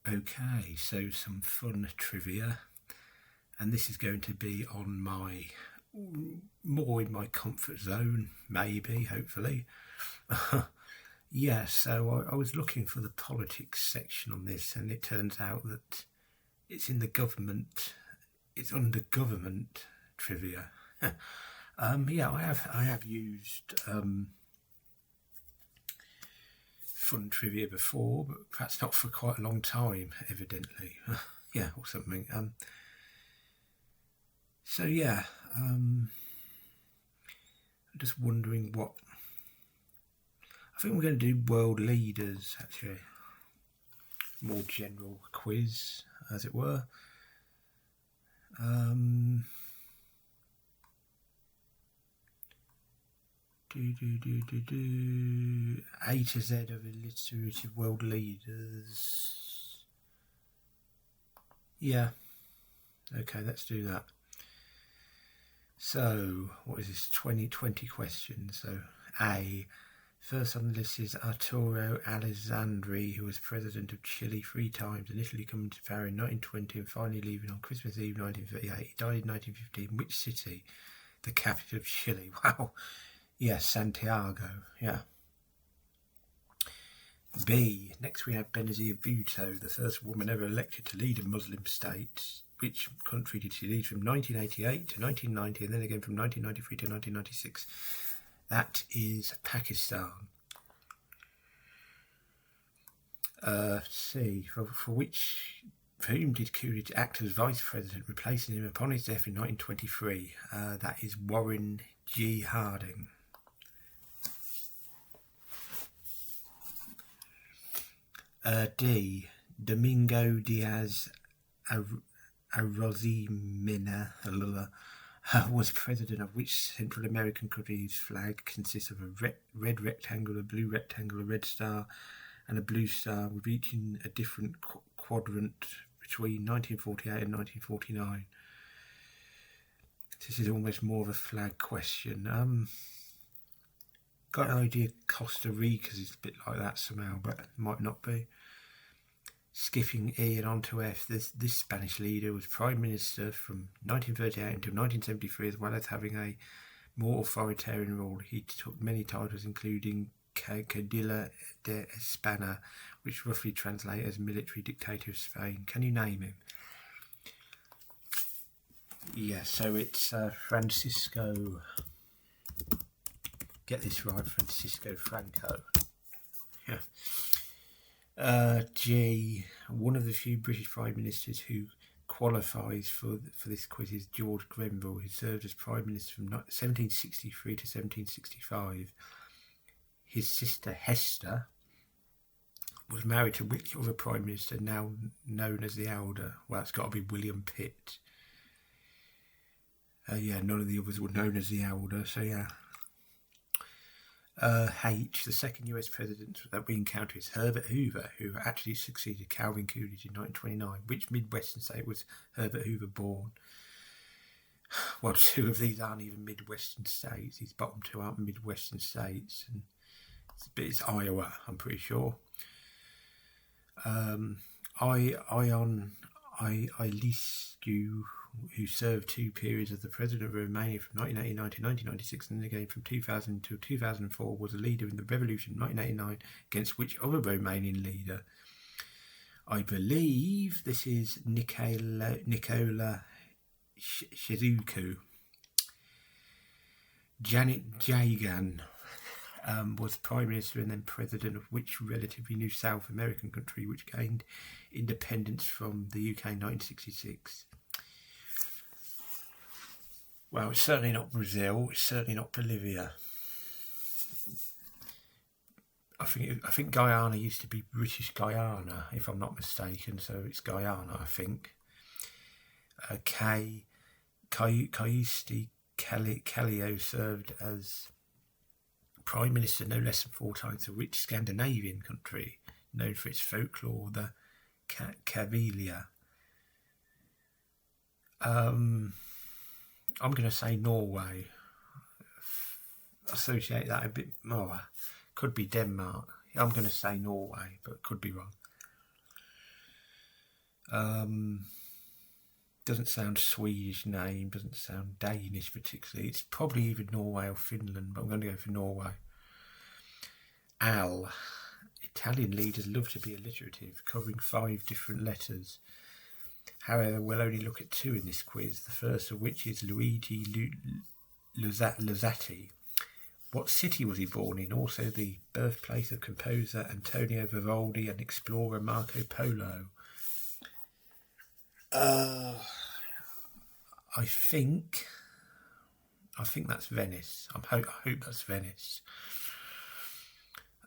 Okay, so some fun trivia, and this is going to be on more in my comfort zone, maybe, hopefully. Yeah, so I was looking for the politics section on this, and it turns out that it's in the government, it's under government trivia. Yeah, I have used fun trivia before, but perhaps not for quite a long time, evidently. Yeah, or something. So yeah, I'm just wondering what. I think we're going to do world leaders, actually. More general quiz, as it were. A to Z of alliterative world leaders. Yeah. Okay, let's do that. So, what is this? 20 questions. So, A. First on the list is Arturo Alessandri, who was president of Chile 3 times, initially coming to power in 1920 and finally leaving on Christmas Eve 1938. He died in 1915. Which city? The capital of Chile. Wow. Yeah, Santiago. Yeah. B. Next we have Benazir Bhutto, the first woman ever elected to lead a Muslim state. Which country did she lead from 1988 to 1990 and then again from 1993 to 1996? That is Pakistan. C. For whom did Coolidge act as vice president, replacing him upon his death in 1923? That is Warren G. Harding. D. Domingo Diaz Arozimena was president of which Central American country whose flag consists of a red rectangle, a blue rectangle, a red star and a blue star, with each in a different quadrant between 1948 and 1949. This is almost more of a flag question. Got an idea Costa Rica's is a bit like that somehow, but it might not be. Skipping E and on to F, this Spanish leader was Prime Minister from 1938 until 1973, as well as having a more authoritarian role. He took many titles, including Caudillo de España, which roughly translates as military dictator of Spain. Can you name him? Yeah, so it's Francisco. Get this right, Francisco Franco. Yeah. G. One of the few British Prime Ministers who qualifies for this quiz is George Grenville, who served as Prime Minister from 1763 to 1765. His sister Hester was married to which other Prime Minister now known as the Elder? Well, it's got to be William Pitt. Yeah, none of the others were known as the Elder, so yeah. H. The second US president that we encounter is Herbert Hoover, who actually succeeded Calvin Coolidge in 1929. Which Midwestern state was Herbert Hoover born? Well, 2 of these aren't even Midwestern states. These bottom 2 aren't Midwestern states. And it's Iowa, I'm pretty sure. Ion Iliescu, who served 2 periods as the president of Romania from 1989 to 1996 and then again from 2000 until 2004, was a leader in the revolution of 1989 against which other Romanian leader? I believe this is Nicola Ceausescu. Janet Jagan was Prime Minister and then President of which relatively new South American country which gained independence from the UK in 1966? Well, it's certainly not Brazil. It's certainly not Bolivia. I think Guyana used to be British Guyana, if I'm not mistaken. So it's Guyana, I think. Kaiusti Kallio served as Prime Minister no less than 4 times of which Scandinavian country, known for its folklore, the Kavelia? I'm going to say Norway. Associate that a bit more. Could be Denmark. I'm going to say Norway, but could be wrong. Doesn't sound Swedish name, doesn't sound Danish particularly. It's probably even Norway or Finland, but I'm going to go for Norway. Al. Italian leaders love to be alliterative, covering 5 different letters. However, we'll only look at 2 in this quiz, the first of which is Luigi Luzzati. What city was he born in? Also the birthplace of composer Antonio Vivaldi and explorer Marco Polo. I think that's Venice. I hope that's Venice.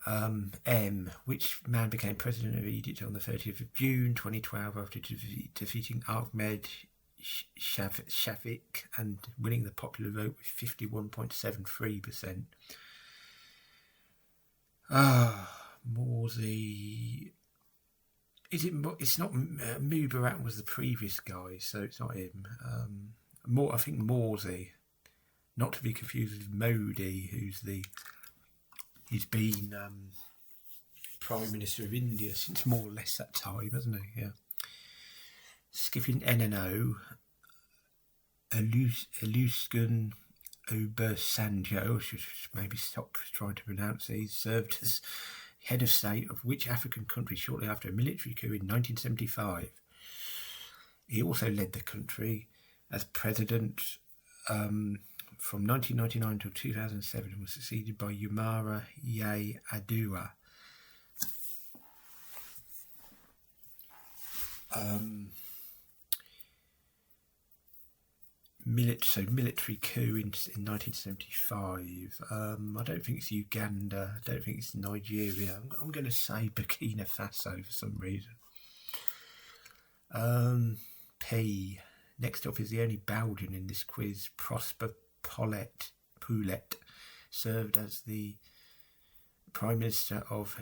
M. Which man became president of Egypt on the 30th of June 2012 after defeating Ahmed Shafik and winning the popular vote with 51.73%. Morsi. It's not Mubarak was the previous guy, so it's not him. I think Morsi, not to be confused with Modi, he's been Prime Minister of India since more or less that time, hasn't he? Yeah. Skipping NNO, Olusegun Obasanjo, I should maybe stop trying to pronounce these, served as head of state of which African country shortly after a military coup in 1975. He also led the country as president from 1999 until 2007 and was succeeded by Umaro Yar'Adua. Military coup in 1975. I don't think it's Uganda. I don't think it's Nigeria. I'm going to say Burkina Faso for some reason. P. Next up is the only Belgian in this quiz. Prosper Poulet served as the Prime Minister of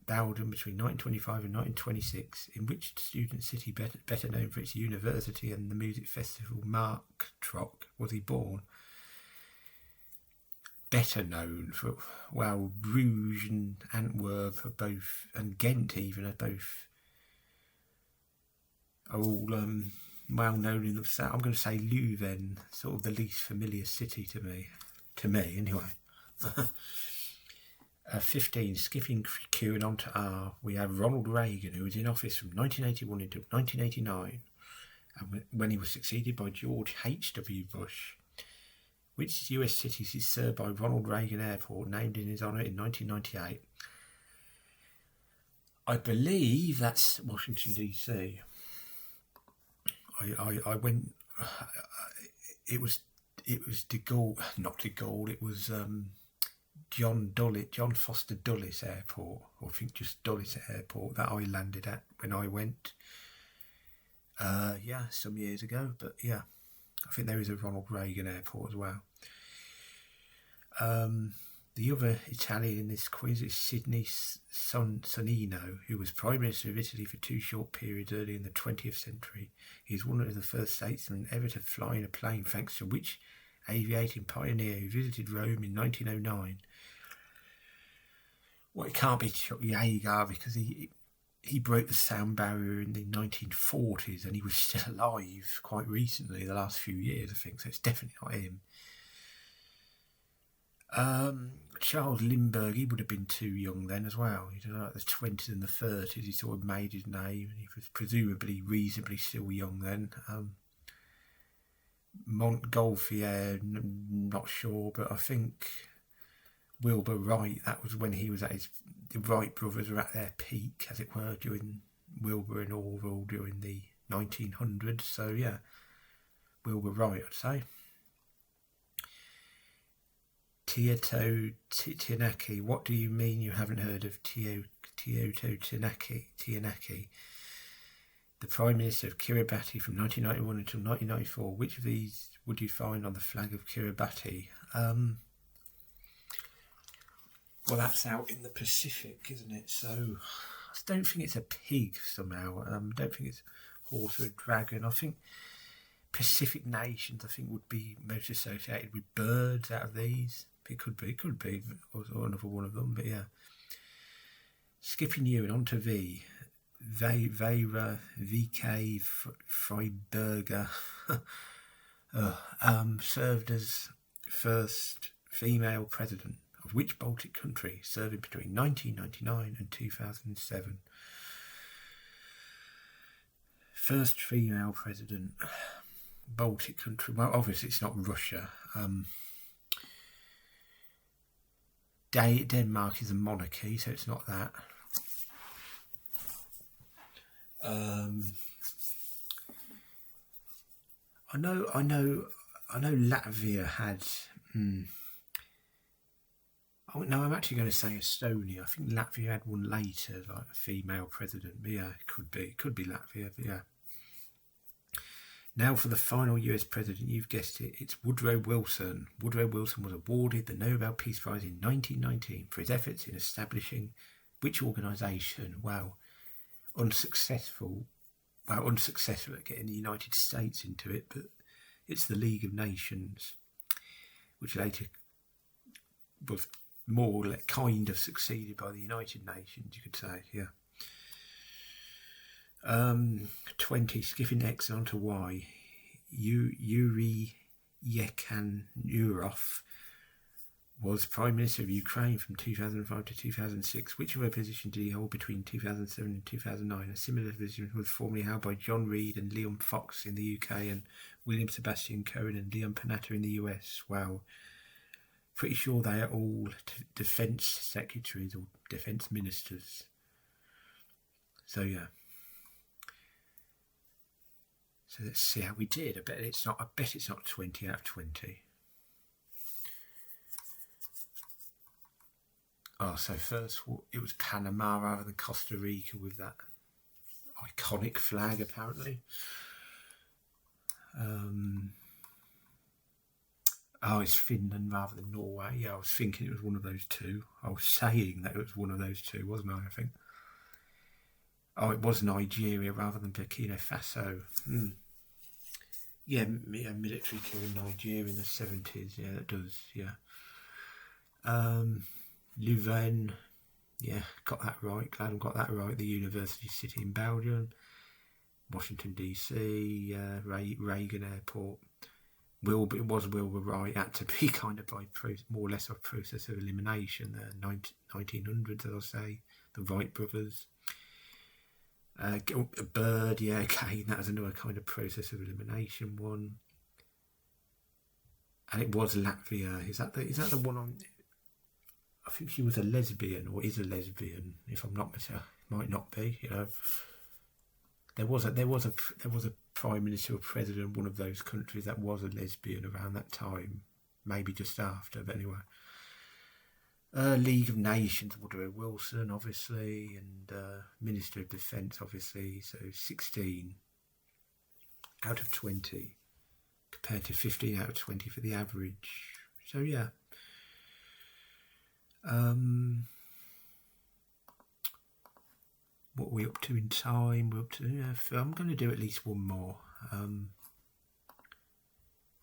Belgium between 1925 and 1926, in which student city better known for its university and the music festival Marktrock was he born. Better known for, well, Bruges and Antwerp are both, and Ghent even, are all well known in the south. I'm going to say Leuven, sort of the least familiar city to me anyway. 15, skipping Q and on to R, we have Ronald Reagan, who was in office from 1981 until 1989, and when he was succeeded by George H.W. Bush. Which US cities is served by Ronald Reagan Airport, named in his honour in 1998? I believe that's Washington, D.C. I went... It was De Gaulle, not De Gaulle, it was... John Foster Dulles Airport, or I think just Dulles Airport, that I landed at when I went. Some years ago, but yeah, I think there is a Ronald Reagan Airport as well. The other Italian in this quiz is Sidney Sonnino, who was Prime Minister of Italy for 2 short periods early in the 20th century. He is one of the first statesmen ever to fly in a plane, thanks to which aviating pioneer who visited Rome in 1909. Well, it can't be Chuck Yeager because he broke the sound barrier in the 1940s and he was still alive quite recently, the last few years, I think, so it's definitely not him. Charles Lindbergh, he would have been too young then as well. He was like the 20s and the 30s, he sort of made his name, and he was presumably reasonably still young then. Montgolfier, not sure, but I think Wilbur Wright, that was when he was at the Wright brothers were at their peak, as it were, during Wilbur and Orville during the 1900s. So yeah, Wilbur Wright, I'd say. Tioto Tianaki. What do you mean you haven't heard of Tioto Tianaki? The Prime Minister of Kiribati from 1991 until 1994. Which of these would you find on the flag of Kiribati? Well, that's out in the Pacific, isn't it? So I don't think it's a pig somehow. I don't think it's horse or a dragon. I think Pacific nations, I think, would be most associated with birds out of these. It could be, or another one of them, but yeah. Skipping you and on to V. Vera VK Freiberger served as first female president of which Baltic country, serving between 1999 and 2007? First female president, Baltic country. Well, obviously it's not Russia. Denmark is a monarchy, so it's not that. I know Latvia had. Oh no, I'm actually going to say Estonia. I think Latvia had one later, like a female president. But yeah, it could be Latvia. But yeah. Now for the final US president, you've guessed it, it's Woodrow Wilson. Woodrow Wilson was awarded the Nobel Peace Prize in 1919 for his efforts in establishing which organisation? Well, unsuccessful at getting the United States into it, but it's the League of Nations, which later was more kind of succeeded by the United Nations, you could say, yeah. 20, skipping X and onto Y. Yuri Yekanurov was Prime Minister of Ukraine from 2005 to 2006. Which of her positions did he hold between 2007 and 2009? A similar position was formerly held by John Reid and Liam Fox in the UK and William Sebastian Cohen and Leon Panetta in the US. Wow. Pretty sure they are all defence secretaries or defence ministers. So yeah. So let's see how we did. I bet it's not 20 out of 20. Oh, so first it was Panama rather than Costa Rica with that iconic flag, apparently. Oh, it's Finland rather than Norway. Yeah, I was thinking it was one of those two. I was saying that it was one of those two, wasn't I think? Oh, it was Nigeria rather than Burkina Faso. Yeah, military coup in Nigeria in the 70s. Yeah, that does, yeah. Leuven, yeah, got that right. Glad I got that right. The university city in Belgium. Washington, D.C., Reagan Airport. It was Wilbur Wright, had to be kind of by more or less a process of elimination there. 1900s, as I say, the Wright brothers. A bird, yeah, again, that was another kind of process of elimination one. And it was Latvia. Is that the one on? I think she was a lesbian, or is a lesbian, if I'm not mistaken. Might not be, you know. There was a prime minister or president of one of those countries that was a lesbian around that time, maybe just after, but anyway. League of Nations, Woodrow Wilson, obviously, and Minister of Defence, obviously. So 16 out of 20 compared to 15 out of 20 for the average. So yeah. What are we up to in time? We're up to. I'm going to do at least one more.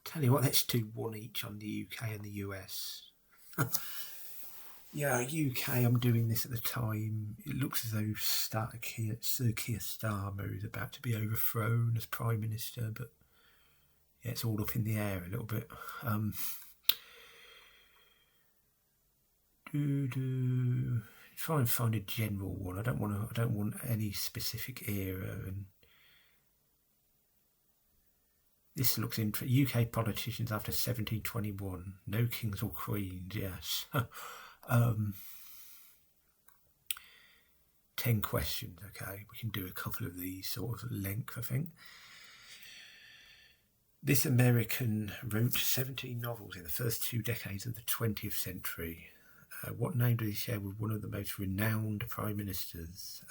Tell you what, let's do one each on the UK and the US. Yeah, UK, I'm doing this at the time. It looks as though Sir Keir Starmer is about to be overthrown as Prime Minister, but yeah, it's all up in the air a little bit. Try and find a general one. I don't want any specific era. And this looks interesting. UK politicians after 1721. No kings or queens. Yes. 10 questions. Okay, we can do a couple of these sort of length, I think. This American wrote 17 novels in the first 2 decades of the 20th century. What name did he share with one of the most renowned prime ministers?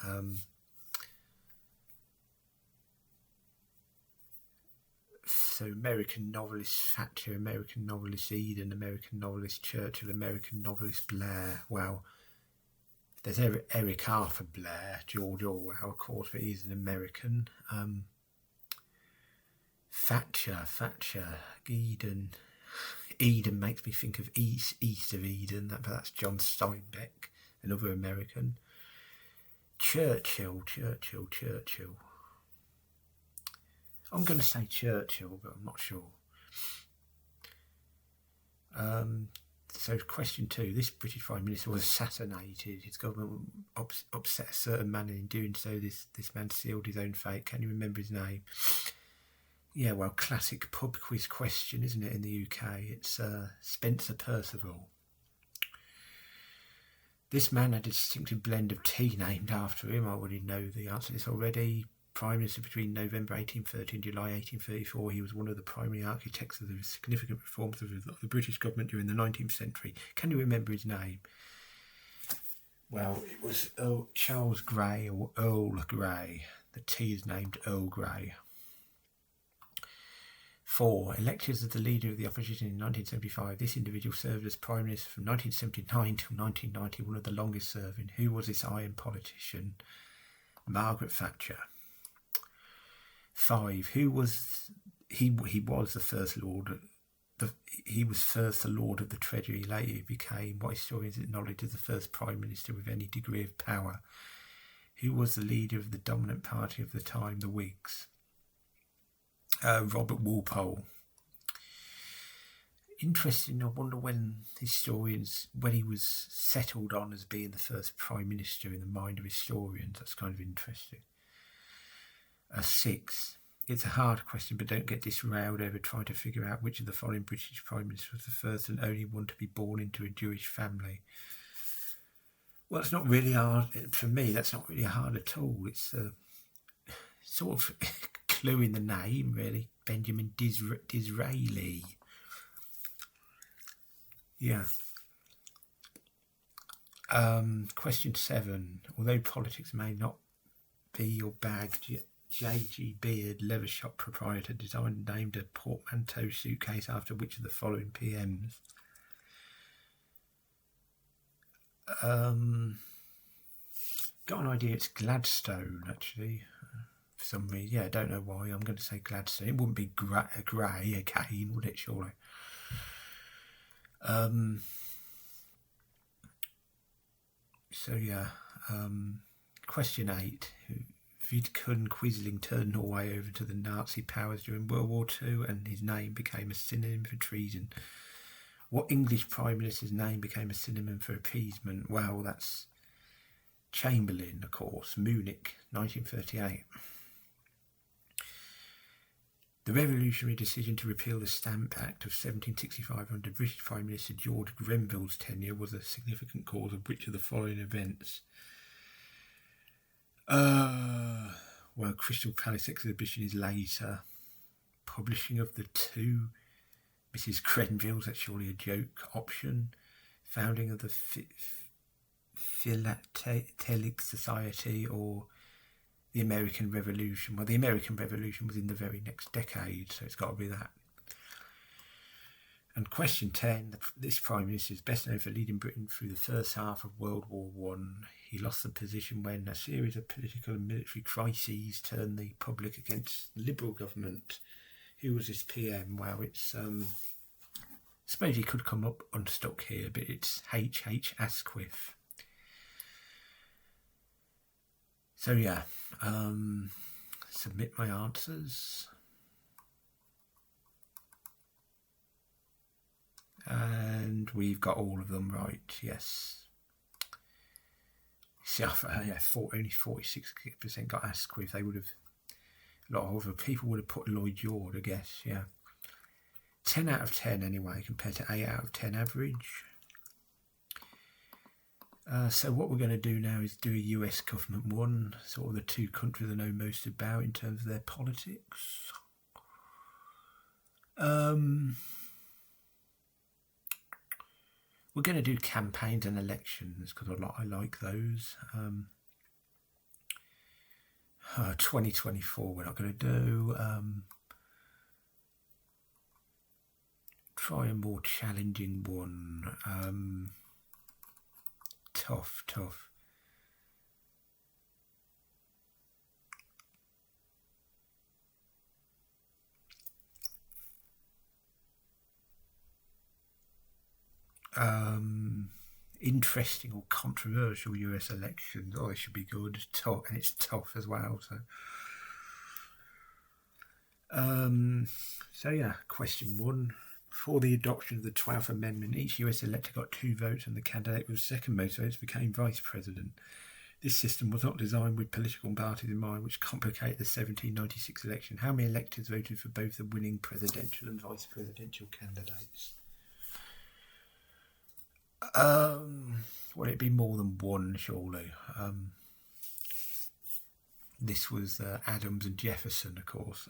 So American novelist Thatcher, American novelist Eden, American novelist Churchill, American novelist Blair. Well, there's Eric Arthur Blair, George Orwell, of course, but he's an American. Thatcher, Eden makes me think of East of Eden, but that's John Steinbeck, another American. Churchill. I'm going to say Churchill, but I'm not sure. So question 2, this British Prime Minister was assassinated. His government upset a certain man, and in doing so this man sealed his own fate. Can you remember his name? Yeah, well, classic pub quiz question, isn't it, in the UK? It's Spencer Perceval. This man had a distinctive blend of tea named after him. I already know the answer to this already. Prime Minister between November 1830 and July 1834. He was one of the primary architects of the significant reforms of the British government during the 19th century. Can you remember his name? Well, it was Charles Grey, or Earl Grey. The tea is named Earl Grey. 4. Elected as the leader of the opposition in 1975, this individual served as Prime Minister from 1979 till 1990, one of the longest serving. Who was this iron politician? Margaret Thatcher. 5. Who was he was the first Lord? He was first the Lord of the Treasury. Later he became what historians acknowledge as the first Prime Minister with any degree of power. Who was the leader of the dominant party of the time, the Whigs? Robert Walpole. Interesting. I wonder when historians, when he was settled on as being the first Prime Minister in the mind of historians. That's kind of interesting. 6. It's a hard question, but don't get disrailed over trying to figure out which of the following British Prime Ministers was the first and only one to be born into a Jewish family. Well, it's not really hard. For me, that's not really hard at all. It's sort of clue in the name, really. Benjamin Disraeli. Yeah. Question 7. Although politics may not be your bag, J.G. Beard, leather shop proprietor, designed and named a portmanteau suitcase after which of the following PMs? Got an idea. It's Gladstone, actually. For some reason, yeah, I don't know why. I'm going to say Gladstone. It wouldn't be Grey again, would it? Surely. So yeah. Question 8. Vidkun Quisling turned Norway over to the Nazi powers during World War II, and his name became a synonym for treason. What English Prime Minister's name became a synonym for appeasement? Well, that's Chamberlain, of course. Munich, 1938. The revolutionary decision to repeal the Stamp Act of 1765 under British Prime Minister George Grenville's tenure was a significant cause of which of the following events? Well, Crystal Palace exhibition is later. Publishing of the 2 Mrs. Grenvilles, that's surely a joke. Option. Founding of the Philatelic Society, or the American Revolution. Well, the American Revolution was in the very next decade, so it's got to be that. And question 10, this Prime Minister is best known for leading Britain through the first half of World War I. He lost the position when a series of political and military crises turned the public against the Liberal government. Who was this PM? Well, it's, I suppose he could come up unstuck here, but it's H.H. Asquith. So yeah, submit my answers. And we've got all of them right, yes. See, yeah, only 46% got Asquith. They would have, a lot of other people would have put Lloyd George, I guess, yeah. 10 out of 10 anyway, compared to 8 out of 10 average. So what we're going to do now is do a US government one, sort of the 2 countries I know most about in terms of their politics. We're going to do campaigns and elections because I like those. 2024 we're not going to do. Try a more challenging one. Tough. interesting or controversial US elections. Oh, they should be good. Tough, and it's tough as well. So yeah, question 1. Before the adoption of the 12th Amendment, each US elector got 2 votes and the candidate with second most votes became vice president. This system was not designed with political parties in mind, which complicated the 1796 election. How many electors voted for both the winning presidential and vice presidential candidates? Would it be more than 1, surely? This was Adams and Jefferson, of course.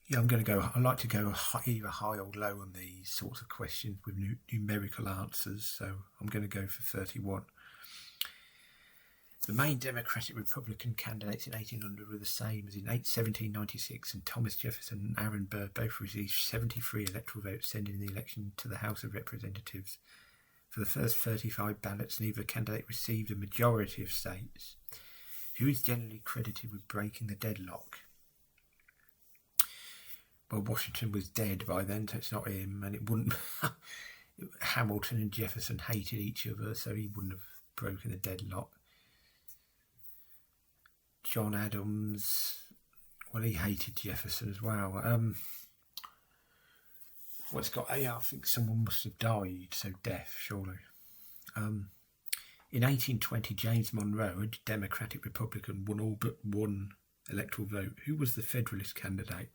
Yeah, I'm going to go. I like to go either high or low on these sorts of questions with numerical answers. So I'm going to go for 31. The main Democratic Republican candidates in 1800 were the same as in 1796, and Thomas Jefferson and Aaron Burr both received 73 electoral votes, sending the election to the House of Representatives. For the first 35 ballots, neither candidate received a majority of states. Who is generally credited with breaking the deadlock? Well, Washington was dead by then, so it's not him, and it wouldn't. Hamilton and Jefferson hated each other, so he wouldn't have broken the deadlock. John Adams, well, he hated Jefferson as well. Well, it's got, I think someone must have died, so death, surely. In 1820, James Monroe, a Democratic Republican, won all but 1 electoral vote. Who was the Federalist candidate?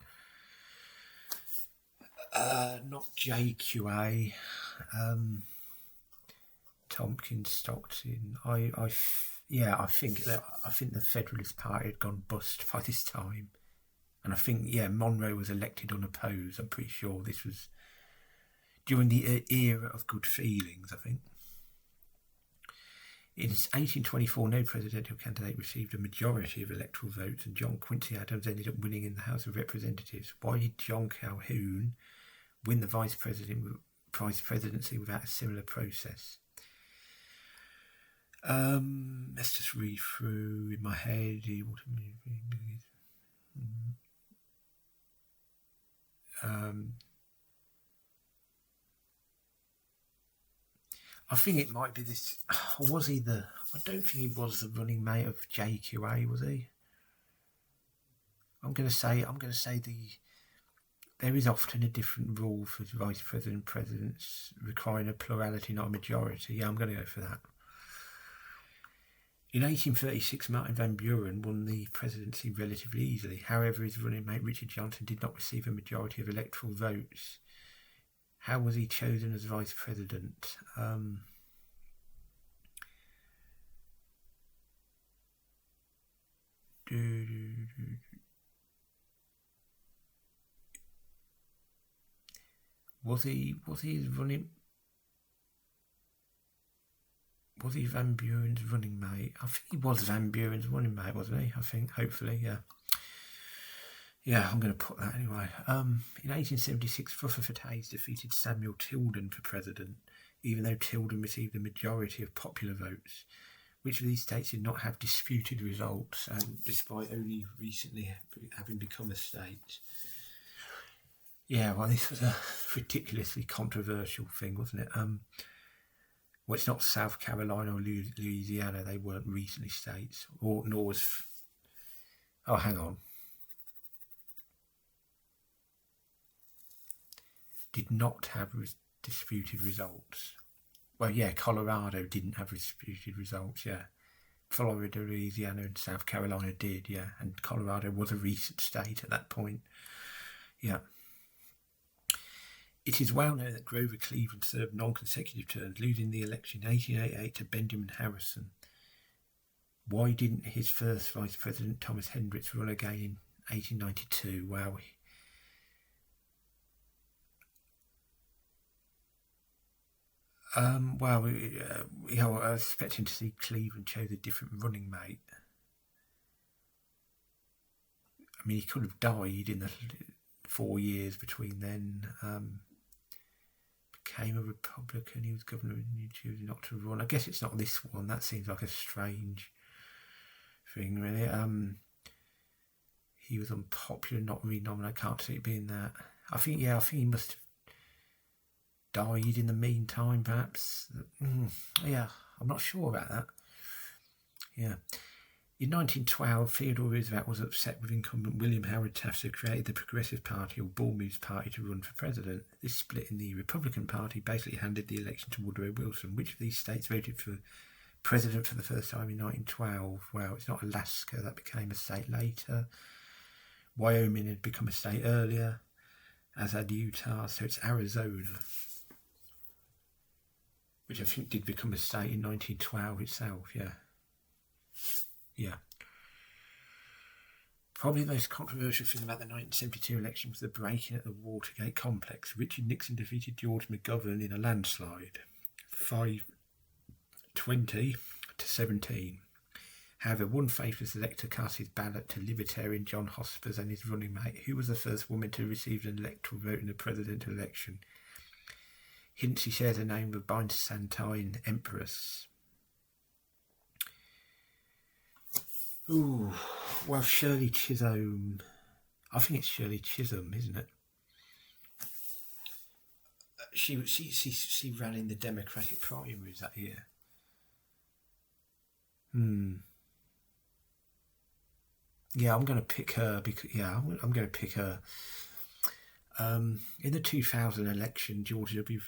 Not JQA. Tompkins, Stockton. I think the Federalist Party had gone bust by this time, and I think Monroe was elected unopposed. I'm pretty sure this was during the era of good feelings, I think. In 1824, no presidential candidate received a majority of electoral votes, and John Quincy Adams ended up winning in the House of Representatives. Why did John Calhoun win the vice presidency without a similar process? Let's just read through in my head. I think it might be this. Was he the? I don't think he was the running mate of JQA, was he? I'm going to say there is often a different rule for vice president and presidents requiring a plurality, not a majority. Yeah, I'm going to go for that. In 1836, Martin Van Buren won the presidency relatively easily. However, his running mate Richard Johnson did not receive a majority of electoral votes. How was he chosen as vice president? Was he running? Was he Van Buren's running mate? I think he was Van Buren's running mate, wasn't he? I think, hopefully, yeah. Yeah, I'm going to put that anyway. In 1876, Rutherford Hayes defeated Samuel Tilden for president, even though Tilden received a majority of popular votes. Which of these states did not have disputed results, despite only recently having become a state? Yeah, well, this was a ridiculously controversial thing, wasn't it? Well, it's not South Carolina or Louisiana. They weren't recently states. Nor was... Oh, hang on. Did not have disputed results. Well, yeah, Colorado didn't have disputed results, yeah. Florida, Louisiana and South Carolina did, yeah. And Colorado was a recent state at that point. Yeah. It is well known that Grover Cleveland served non-consecutive terms, losing the election in 1888 to Benjamin Harrison. Why didn't his first Vice President, Thomas Hendricks, run again in 1892? Wow. I was expecting to see Cleveland chose a different running mate. I mean, he could have died in the 4 years between then. Became a Republican. He was governor and he chose not to run. I guess it's not this one. That seems like a strange thing, really. He was unpopular, not renominated. I can't see it being that. I think he must have died in the meantime, perhaps. Yeah, I'm not sure about that. Yeah. In 1912, Theodore Roosevelt was upset with incumbent William Howard Taft, who created the Progressive Party, or Bull Moose Party, to run for president. This split in the Republican Party basically handed the election to Woodrow Wilson. Which of these states voted for president for the first time in 1912? Well, it's not Alaska, that became a state later. Wyoming had become a state earlier, as had Utah, so it's Arizona, which I think did become a state in 1912 itself, yeah. Yeah. Probably the most controversial thing about the 1972 election was the break-in at the Watergate complex. Richard Nixon defeated George McGovern in a landslide, 520 to 17. However, one faithless elector cast his ballot to Libertarian John Hospers and his running mate, who was the first woman to receive an electoral vote in a presidential election. Hence, he shares a name with Byzantine Empress. Ooh, well, Shirley Chisholm. I think it's Shirley Chisholm, isn't it? She ran in the Democratic primaries that year. Yeah, I'm going to pick her because I'm going to pick her. In the 2000 election, George W.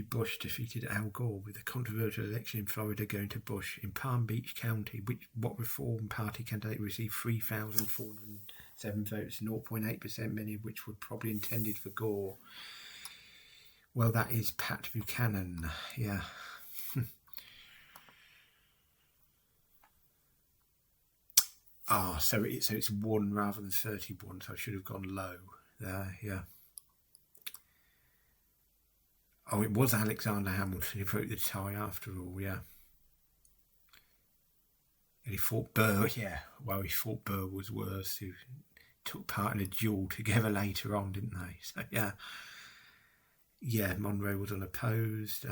Bush defeated Al Gore, with a controversial election in Florida going to Bush. In Palm Beach County, what Reform Party candidate received 3,407 votes, 0.8%, many of which were probably intended for Gore? Well, that is Pat Buchanan, yeah. So it's 1 rather than 31, so I should have gone low there, yeah. Oh, it was Alexander Hamilton who broke the tie after all, yeah. And he fought Burr, yeah. Well, he thought Burr was worse, who took part in a duel together later on, didn't they? So, yeah. Yeah, Monroe was unopposed.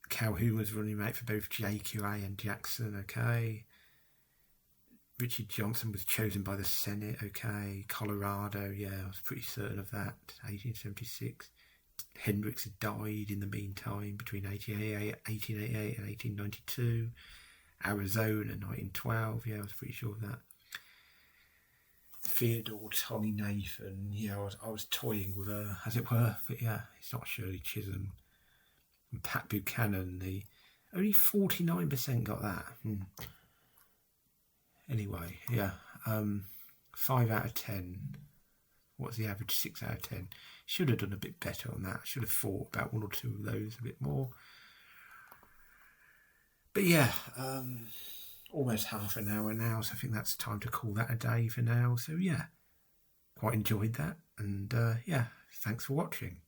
Calhoun was running mate for both JQA and Jackson, okay. Richard Johnson was chosen by the Senate, okay. Colorado, yeah, I was pretty certain of that. 1876. Hendricks had died in the meantime between 1888 and 1892. Arizona, 1912, yeah, I was pretty sure of that. Theodore Tolly Nathan, yeah, I was toying with her, as it were, but yeah, it's not Shirley Chisholm. And Pat Buchanan, only 49% got that. Anyway, yeah, 5 out of 10. What's the average? 6 out of 10. Should have done a bit better on that. Should have thought about 1 or 2 of those a bit more. But yeah, almost half an hour now, so I think that's time to call that a day for now. So yeah, quite enjoyed that, and yeah, thanks for watching.